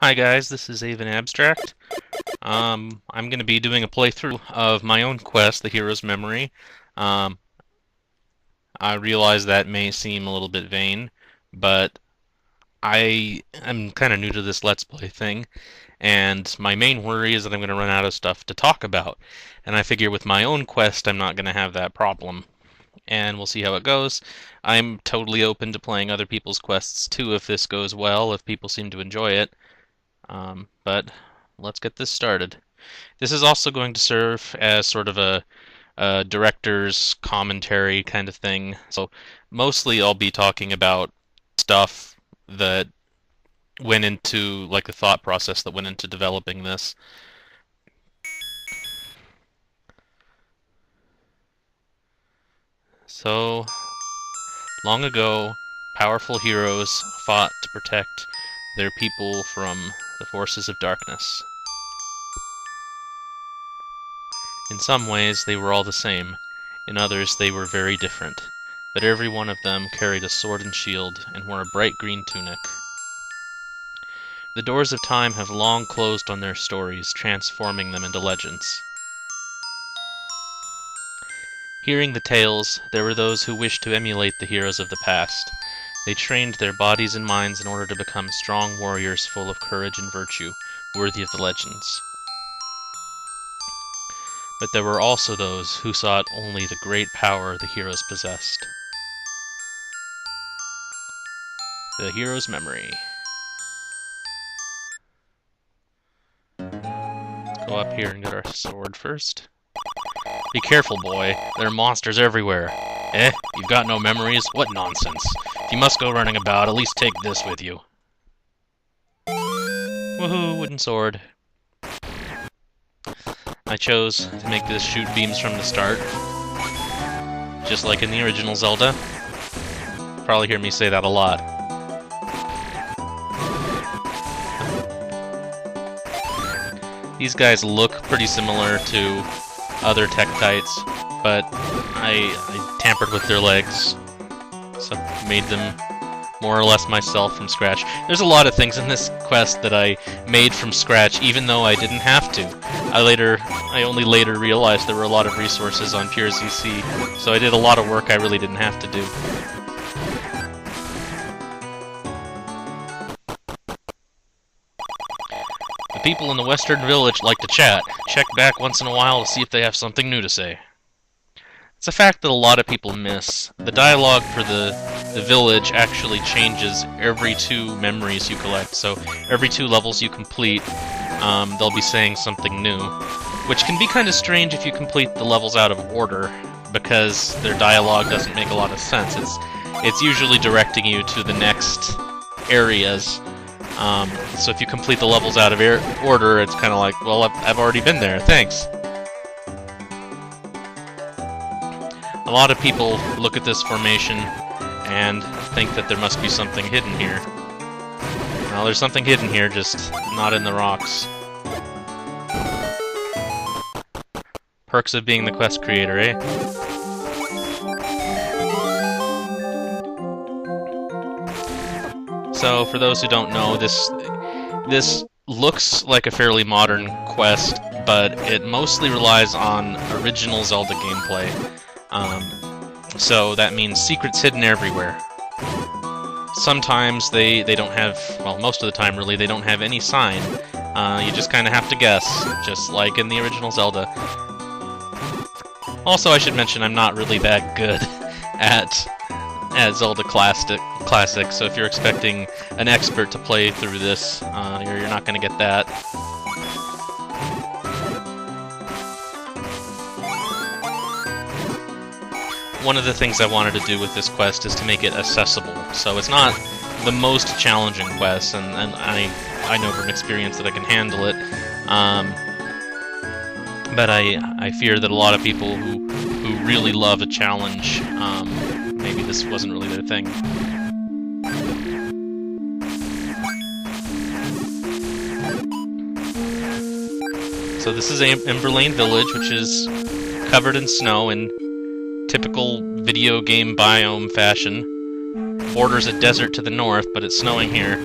Hi guys, this is AevinAbstract. I'm going to be doing a playthrough of my own quest, The Hero's Memory. Um, I realize that may seem a little bit vain, but I am kind of new to this Let's Play thing, and my main worry is that I'm going to run out of stuff to talk about. And I figure with my own quest, I'm not going to have that problem. And we'll see how it goes. I'm totally open to playing other people's quests too if this goes well, if people seem to enjoy it. But let's get this started. This is also going to serve as sort of a director's commentary kind of thing. So mostly I'll be talking about stuff that went into, like, the thought process that went into developing this. So, long ago, powerful heroes fought to protect their people from the forces of darkness. In some ways, they were all the same. In others, they were very different. But every one of them carried a sword and shield, and wore a bright green tunic. The doors of time have long closed on their stories, transforming them into legends. Hearing the tales, there were those who wished to emulate the heroes of the past. They trained their bodies and minds in order to become strong warriors full of courage and virtue, worthy of the legends. But there were also those who sought only the great power the heroes possessed. The Hero's Memory. Go up here and get our sword first. Be careful, boy. There are monsters everywhere. Eh? You've got no memories? What nonsense. If you must go running about, at least take this with you. Woohoo, wooden sword. I chose to make this shoot beams from the start, just like in the original Zelda. Probably hear me say that a lot. These guys look pretty similar to other Tektites, but I tampered with their legs, so made them more or less myself from scratch. There's a lot of things in this quest that I made from scratch, even though I didn't have to. I only later realized there were a lot of resources on Pure ZC, so I did a lot of work I really didn't have to do. The people in the western village like to chat. Check back once in a while to see if they have something new to say. It's a fact that a lot of people miss. The dialogue for the village actually changes every 2 memories you collect, so every 2 levels you complete, they'll be saying something new, which can be kind of strange if you complete the levels out of order, because their dialogue doesn't make a lot of sense. It's usually directing you to the next areas, so if you complete the levels out of order, it's kind of like, well, I've already been there, thanks. A lot of people look at this formation and think that there must be something hidden here. Well, there's something hidden here, just not in the rocks. Perks of being the quest creator, eh? So, for those who don't know, this looks like a fairly modern quest, but it mostly relies on original Zelda gameplay. So that means secrets hidden everywhere. Sometimes they don't have, well, most of the time really, they don't have any sign. You just kind of have to guess, just like in the original Zelda. Also, I should mention I'm not really that good at Zelda Classic, so if you're expecting an expert to play through this, you're not going to get that. One of the things I wanted to do with this quest is to make it accessible, so it's not the most challenging quest, and I know from experience that I can handle it, but I fear that a lot of people who really love a challenge, maybe this wasn't really their thing. So this is Emberlane Village, which is covered in snow in typical video game biome fashion. Borders a desert to the north, but it's snowing here.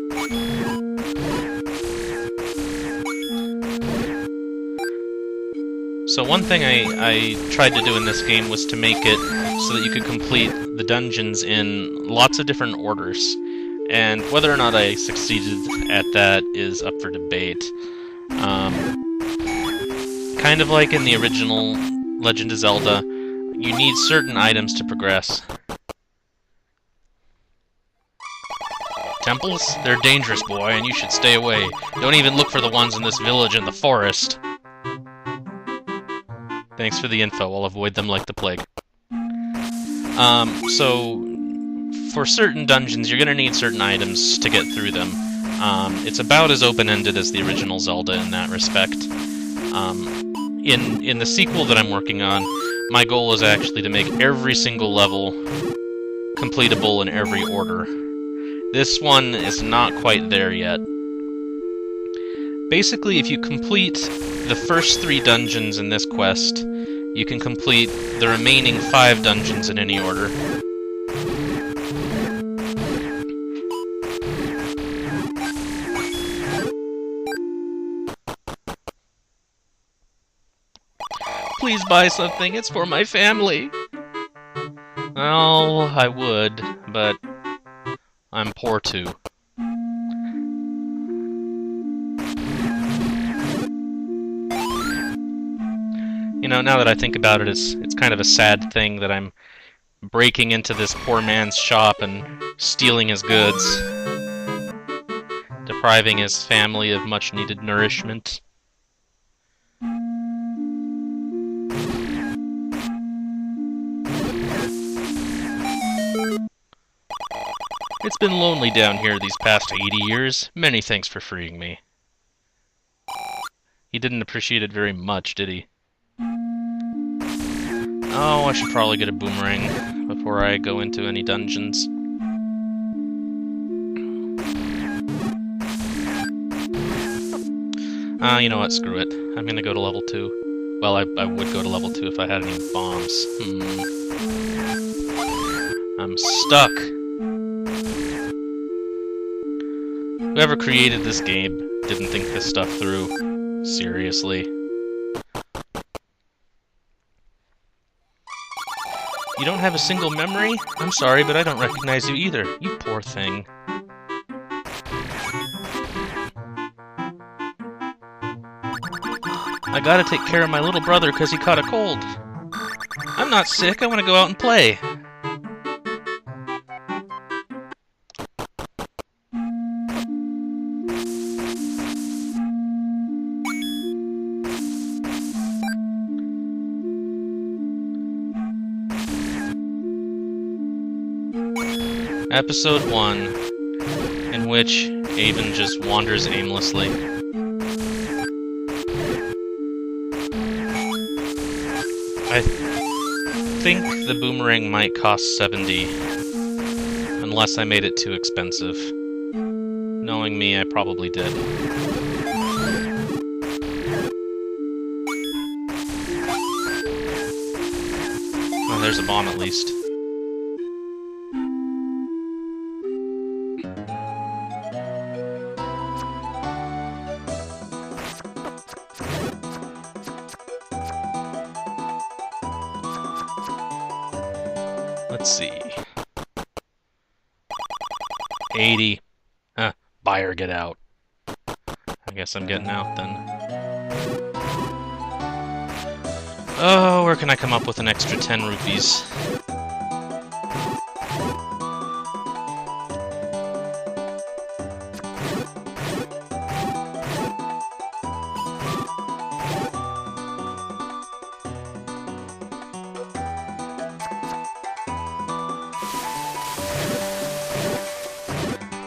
So one thing I tried to do in this game was to make it so that you could complete the dungeons in lots of different orders. And whether or not I succeeded at that is up for debate. Kind of like in the original Legend of Zelda, you need certain items to progress. Temples? They're dangerous, boy, and you should stay away. Don't even look for the ones in this village in the forest. Thanks for the info, I'll avoid them like the plague. So, for certain dungeons, you're gonna need certain items to get through them. It's about as open-ended as the original Zelda in that respect. In the sequel that I'm working on, my goal is actually to make every single level completable in every order. This one is not quite there yet. Basically, if you complete the first 3 dungeons in this quest, you can complete the remaining 5 dungeons in any order. Please buy something, it's for my family! Well, I would, but I'm poor too. You know, now that I think about it, it's kind of a sad thing that I'm breaking into this poor man's shop and stealing his goods, depriving his family of much-needed nourishment. It's been lonely down here these past 80 years. Many thanks for freeing me. He didn't appreciate it very much, did he? Oh, I should probably get a boomerang before I go into any dungeons. You know what, screw it. I'm gonna go to level 2. Well, I would go to level 2 if I had any bombs. I'm stuck. Whoever created this game didn't think this stuff through. Seriously. You don't have a single memory? I'm sorry, but I don't recognize you either. You poor thing. I gotta take care of my little brother because he caught a cold. I'm not sick, I want to go out and play. Episode 1, in which Aevin just wanders aimlessly. I think the boomerang might cost 70, unless I made it too expensive. Knowing me, I probably did. Oh, there's a bomb at least. Let's see. 80. Buy or get out. I guess I'm getting out then. Oh, where can I come up with an extra 10 rupees?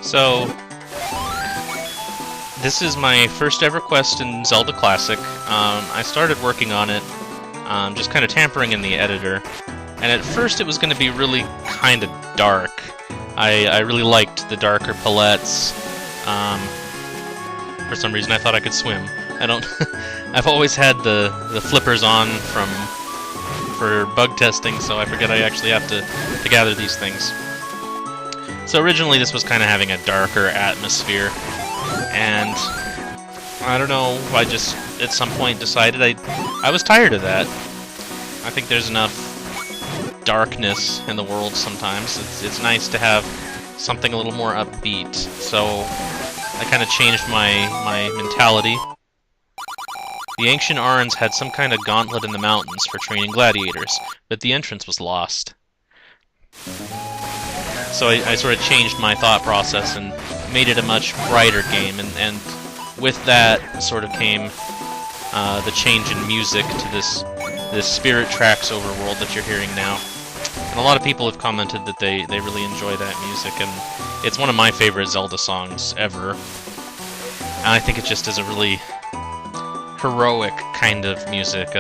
So, this is my first ever quest in Zelda Classic. I started working on it, just kind of tampering in the editor, and at first it was going to be really kind of dark. I really liked the darker palettes. For some reason I thought I could swim. I've always had the flippers on for bug testing, so I forget I actually have to gather these things. So originally this was kind of having a darker atmosphere, and I don't know, I just at some point decided I was tired of that. I think there's enough darkness in the world sometimes. It's nice to have something a little more upbeat. So I kind of changed my mentality. The ancient Arns had some kind of gauntlet in the mountains for training gladiators, but the entrance was lost. So I sort of changed my thought process and made it a much brighter game, and with that sort of came the change in music to this Spirit Tracks overworld that you're hearing now. And a lot of people have commented that they really enjoy that music, and it's one of my favorite Zelda songs ever. And I think it just is a really heroic kind of music,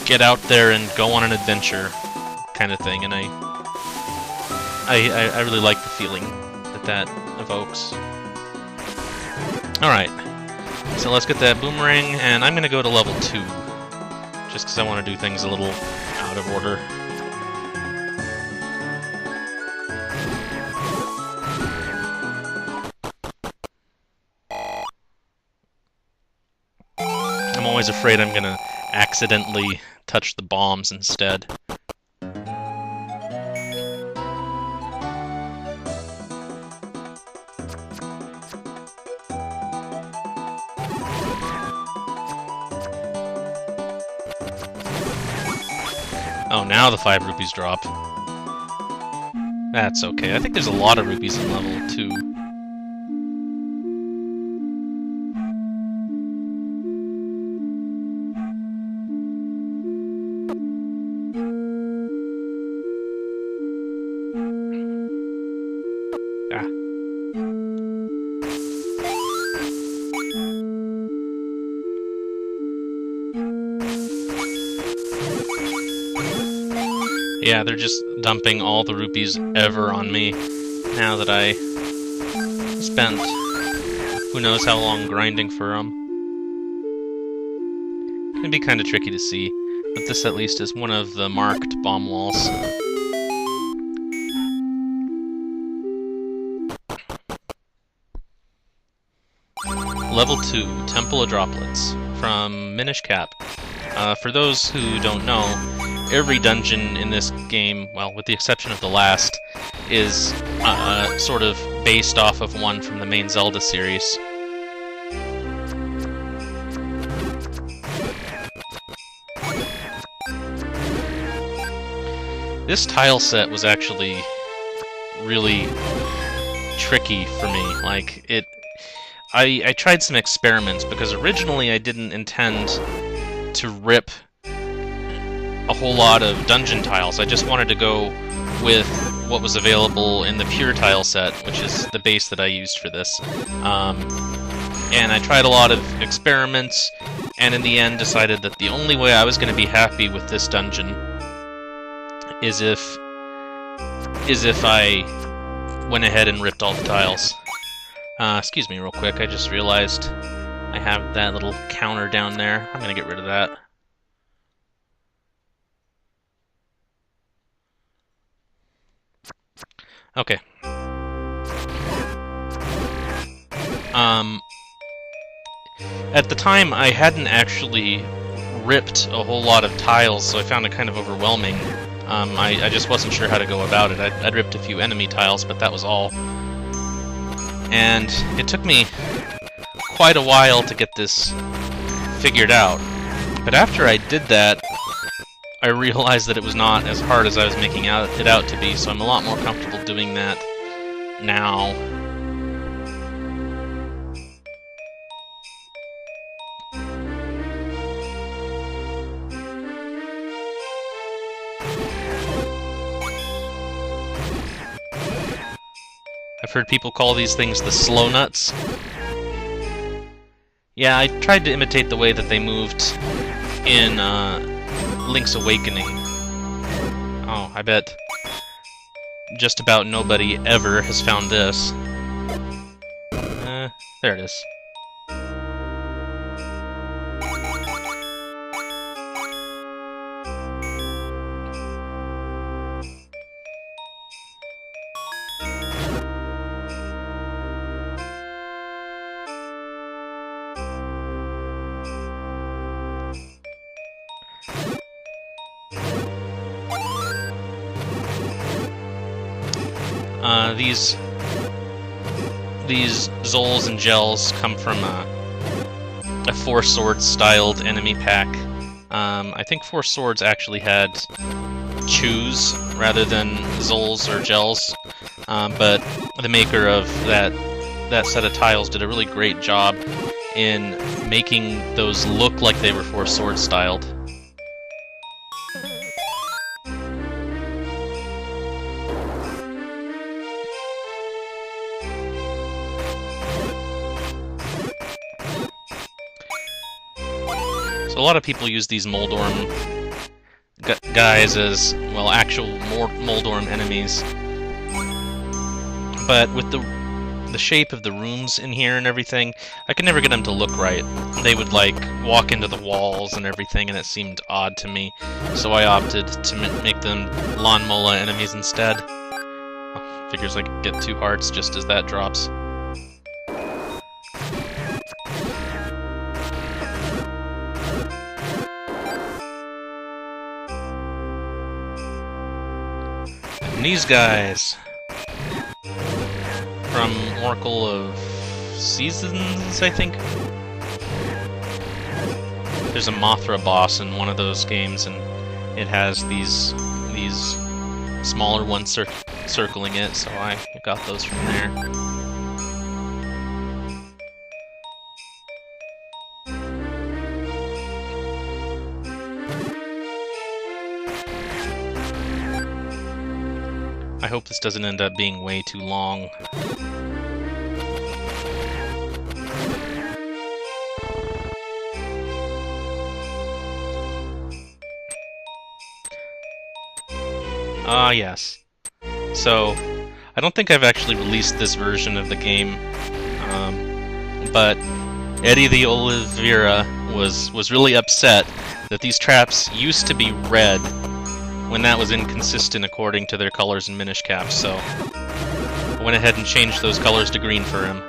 get out there and go on an adventure kind of thing, and I really like the feeling that evokes. Alright, so let's get that boomerang, and I'm gonna go to level 2, just because I want to do things a little out of order. I'm always afraid I'm gonna accidentally touch the bombs instead. Oh, now the 5 rupees drop. That's okay. I think there's a lot of rupees in level 2. Yeah, they're just dumping all the rupees ever on me, now that I spent who knows how long grinding for them. It can be kind of tricky to see, but this at least is one of the marked bomb walls. Level 2, Temple of Droplets, from Minish Cap. For those who don't know, every dungeon in this game, well, with the exception of the last, is sort of based off of one from the main Zelda series. This tile set was actually really tricky for me. Like, I tried some experiments, because originally I didn't intend to rip a whole lot of dungeon tiles. I just wanted to go with what was available in the pure tile set, which is the base that I used for this. And I tried a lot of experiments, and in the end decided that the only way I was going to be happy with this dungeon is if I went ahead and ripped all the tiles. Excuse me real quick, I just realized I have that little counter down there. I'm going to get rid of that. Okay. At the time, I hadn't actually ripped a whole lot of tiles, so I found it kind of overwhelming. I just wasn't sure how to go about it. I'd ripped a few enemy tiles, but that was all. And it took me quite a while to get this figured out. But after I did that, I realized that it was not as hard as I was making it out to be, so I'm a lot more comfortable doing that now. I've heard people call these things the slow nuts. Yeah, I tried to imitate the way that they moved in Link's Awakening. Oh, I bet just about nobody ever has found this. There it is. These Zols and Gels come from a Four Swords styled enemy pack. I think Four Swords actually had Chews rather than Zols or Gels, but the maker of that set of tiles did a really great job in making those look like they were Four Swords styled. So a lot of people use these Moldorm guys as, well, actual Moldorm enemies. But with the shape of the rooms in here and everything, I could never get them to look right. They would, like, walk into the walls and everything, and it seemed odd to me. So I opted to make them Lawn Mola enemies instead. Oh, figures I could get 2 hearts just as that drops. And these guys from Oracle of Seasons, I think. There's a Mothra boss in one of those games, and it has these smaller ones circling it, so I got those from there. I hope this doesn't end up being way too long. Ah, yes. So, I don't think I've actually released this version of the game, but Eddie the Oliveira was really upset that these traps used to be red when that was inconsistent according to their colors in Minish Cap, so I went ahead and changed those colors to green for him.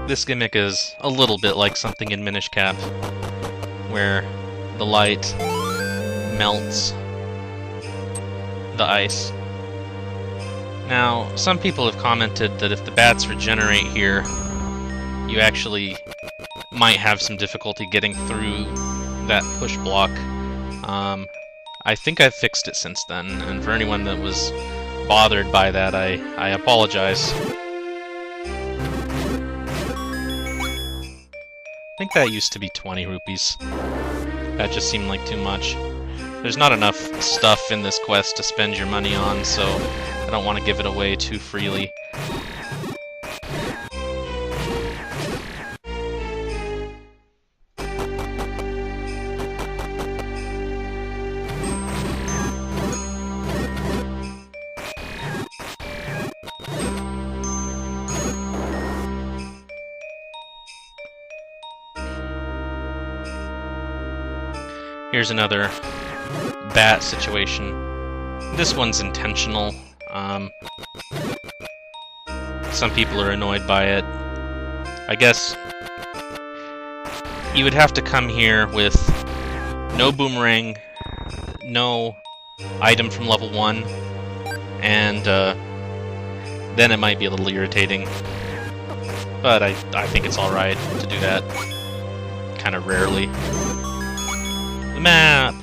This gimmick is a little bit like something in Minish Cap, where the light melts the ice. Now, some people have commented that if the bats regenerate here, you actually might have some difficulty getting through that push block. I think I've fixed it since then, and for anyone that was bothered by that, I apologize. I think that used to be 20 rupees. That just seemed like too much. There's not enough stuff in this quest to spend your money on, so I don't want to give it away too freely. Here's another bat situation. This one's intentional. Some people are annoyed by it. I guess you would have to come here with no boomerang, no item from level 1, and then it might be a little irritating. But I think it's alright to do that kind of rarely. The map!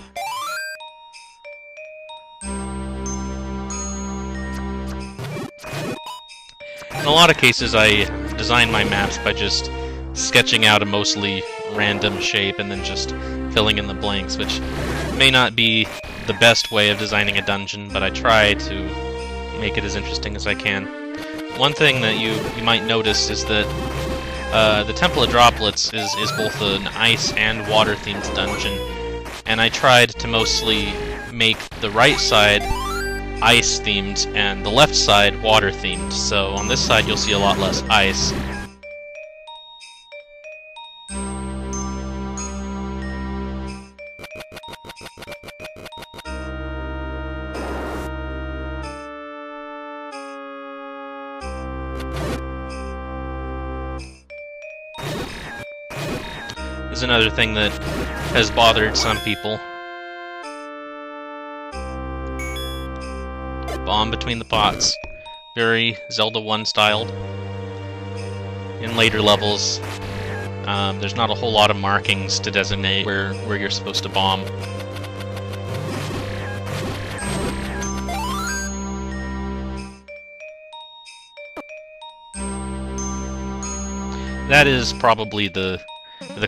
In a lot of cases, I design my maps by just sketching out a mostly random shape and then just filling in the blanks, which may not be the best way of designing a dungeon, but I try to make it as interesting as I can. One thing that you might notice is that the Temple of Droplets is both an ice and water-themed dungeon, and I tried to mostly make the right side ice-themed and the left side water-themed, so on this side you'll see a lot less ice. is another thing that has bothered some people. Bomb between the pots. Very Zelda 1 styled. In later levels, there's not a whole lot of markings to designate where you're supposed to bomb. That is probably the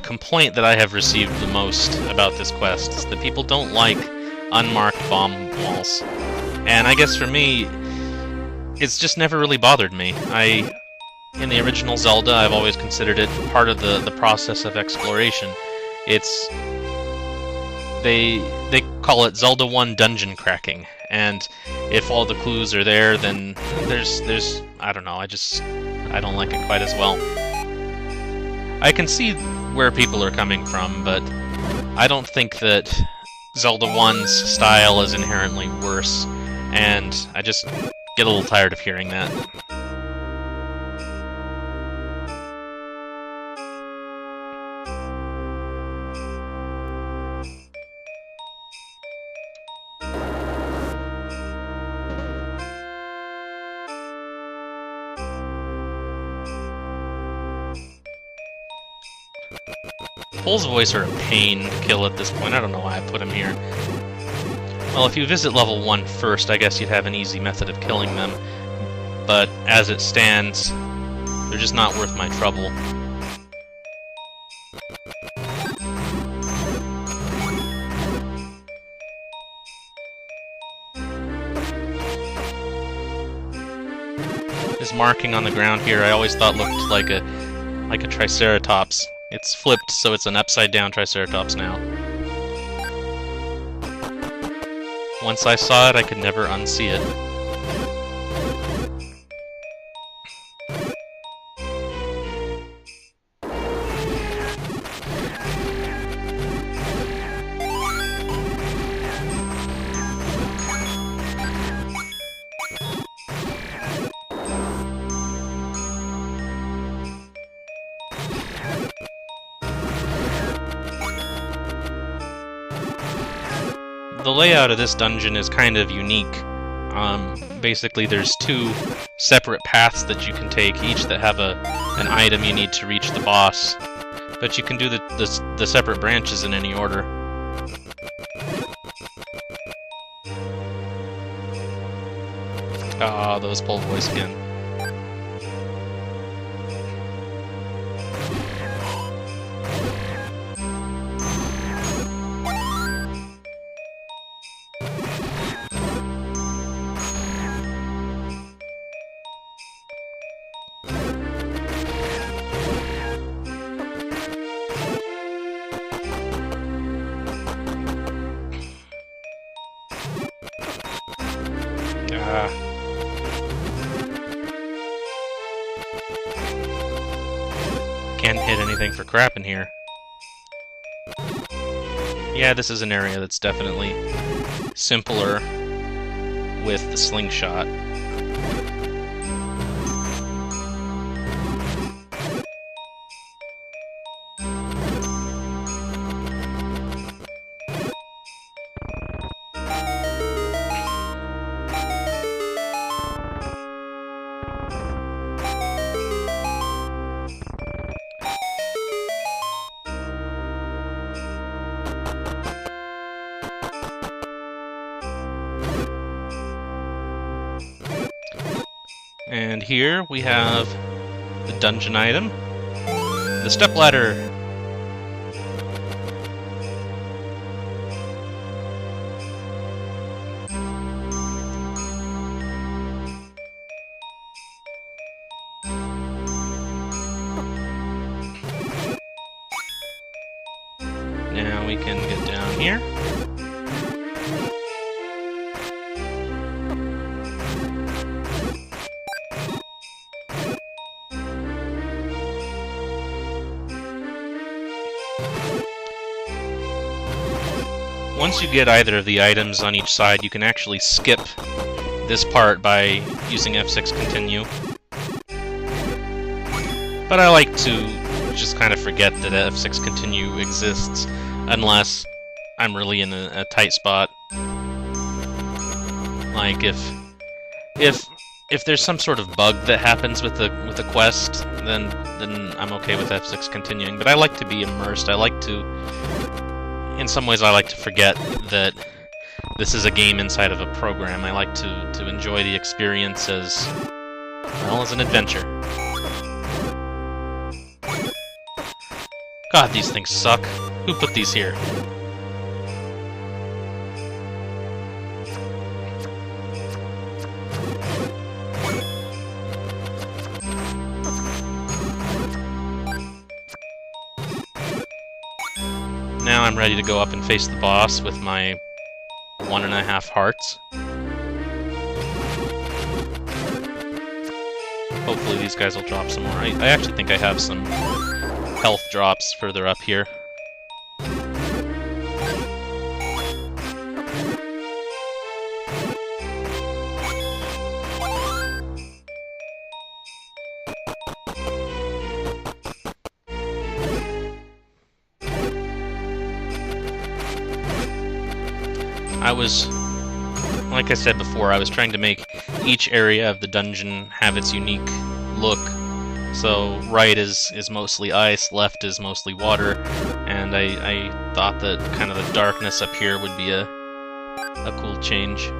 complaint that I have received the most about this quest, is that people don't like unmarked bomb walls. And I guess for me, it's just never really bothered me. In the original Zelda, I've always considered it part of the process of exploration. They call it Zelda 1 dungeon cracking, and if all the clues are there, then there's I don't know, I don't like it quite as well. I can see where people are coming from, but I don't think that Zelda 1's style is inherently worse, and I just get a little tired of hearing that. Pole's voice are a pain to kill at this point. I don't know why I put him here. Well, if you visit level 1 first, I guess you'd have an easy method of killing them. But as it stands, they're just not worth my trouble. This marking on the ground here, I always thought looked like a Triceratops. It's flipped, so it's an upside-down Triceratops now. Once I saw it, I could never unsee it. The layout of this dungeon is kind of unique. Basically, there's 2 separate paths that you can take, each that have an item you need to reach the boss. But you can do the separate branches in any order. Ah, those Pole Voice again. Can't hit anything for crap in here. Yeah, this is an area that's definitely simpler with the slingshot. And here we have the dungeon item, the stepladder. Now we can get down here. Once you get either of the items on each side, you can actually skip this part by using F6 continue. But I like to just kind of forget that F6 continue exists, unless I'm really in a tight spot. Like if there's some sort of bug that happens with the quest, then I'm okay with F6 continuing. But I like to be immersed. I like to, in some ways, I like to forget that this is a game inside of a program. I like to enjoy the experience as well as an adventure. God, these things suck. Who put these here? Now I'm ready to go up and face the boss with my 1.5 hearts. Hopefully these guys will drop some more. I actually think I have some health drops further up here. Like I said before, I was trying to make each area of the dungeon have its unique look. So right is mostly ice, left is mostly water, and I thought that kind of the darkness up here would be a cool change.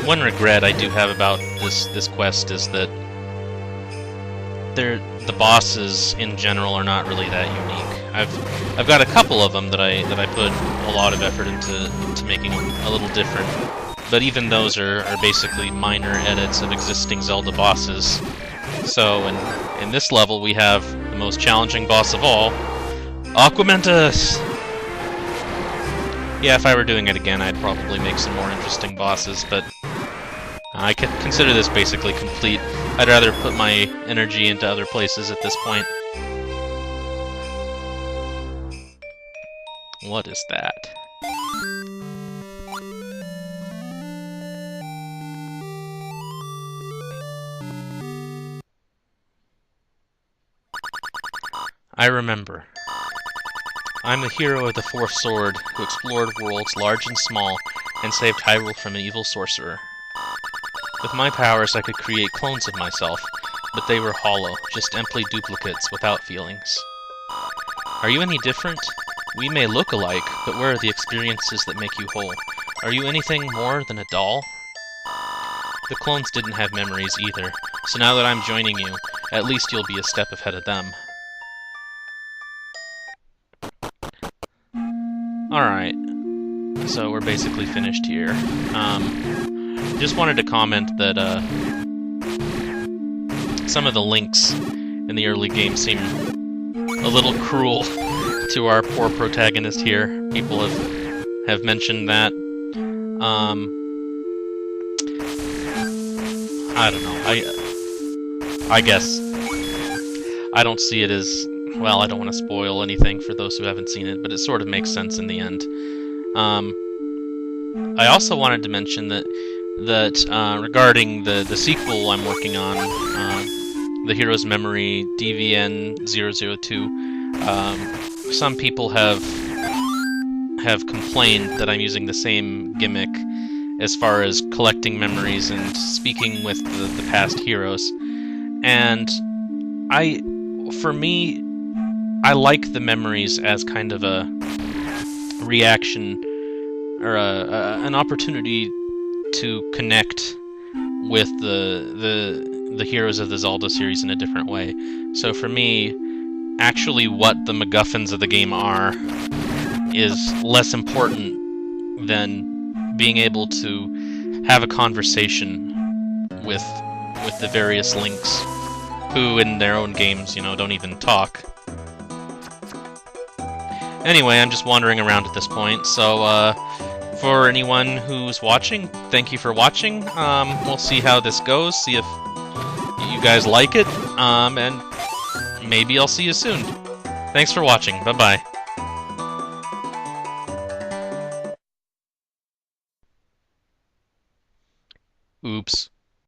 One regret I do have about this quest is that the bosses in general are not really that unique. I've got a couple of them that I put a lot of effort into making a little different, but even those are basically minor edits of existing Zelda bosses. So in this level we have the most challenging boss of all, Aquamentus! Yeah, if I were doing it again, I'd probably make some more interesting bosses, but I could consider this basically complete. I'd rather put my energy into other places at this point. What is that? I remember. I'm the hero of the Fourth Sword who explored worlds large and small and saved Hyrule from an evil sorcerer. With my powers, I could create clones of myself, but they were hollow, just empty duplicates without feelings. Are you any different? We may look alike, but where are the experiences that make you whole? Are you anything more than a doll? The clones didn't have memories either, so now that I'm joining you, at least you'll be a step ahead of them. Alright, so we're basically finished here. Just wanted to comment that some of the links in the early game seem a little cruel to our poor protagonist here. People have mentioned that. I don't know. I guess I don't see it as, well, I don't want to spoil anything for those who haven't seen it, but it sort of makes sense in the end. I also wanted to mention that regarding the sequel I'm working on, The Hero's Memory DVN-002, some people have complained that I'm using the same gimmick as far as collecting memories and speaking with the past heroes. And for me, I like the memories as kind of a reaction or an opportunity to connect with the heroes of the Zelda series in a different way. So for me, actually what the MacGuffins of the game are is less important than being able to have a conversation with the various Links, who in their own games, you know, don't even talk. Anyway, I'm just wandering around at this point, so for anyone who's watching, thank you for watching. We'll see how this goes, see if you guys like it, and maybe I'll see you soon. Thanks for watching. Bye-bye. Oops.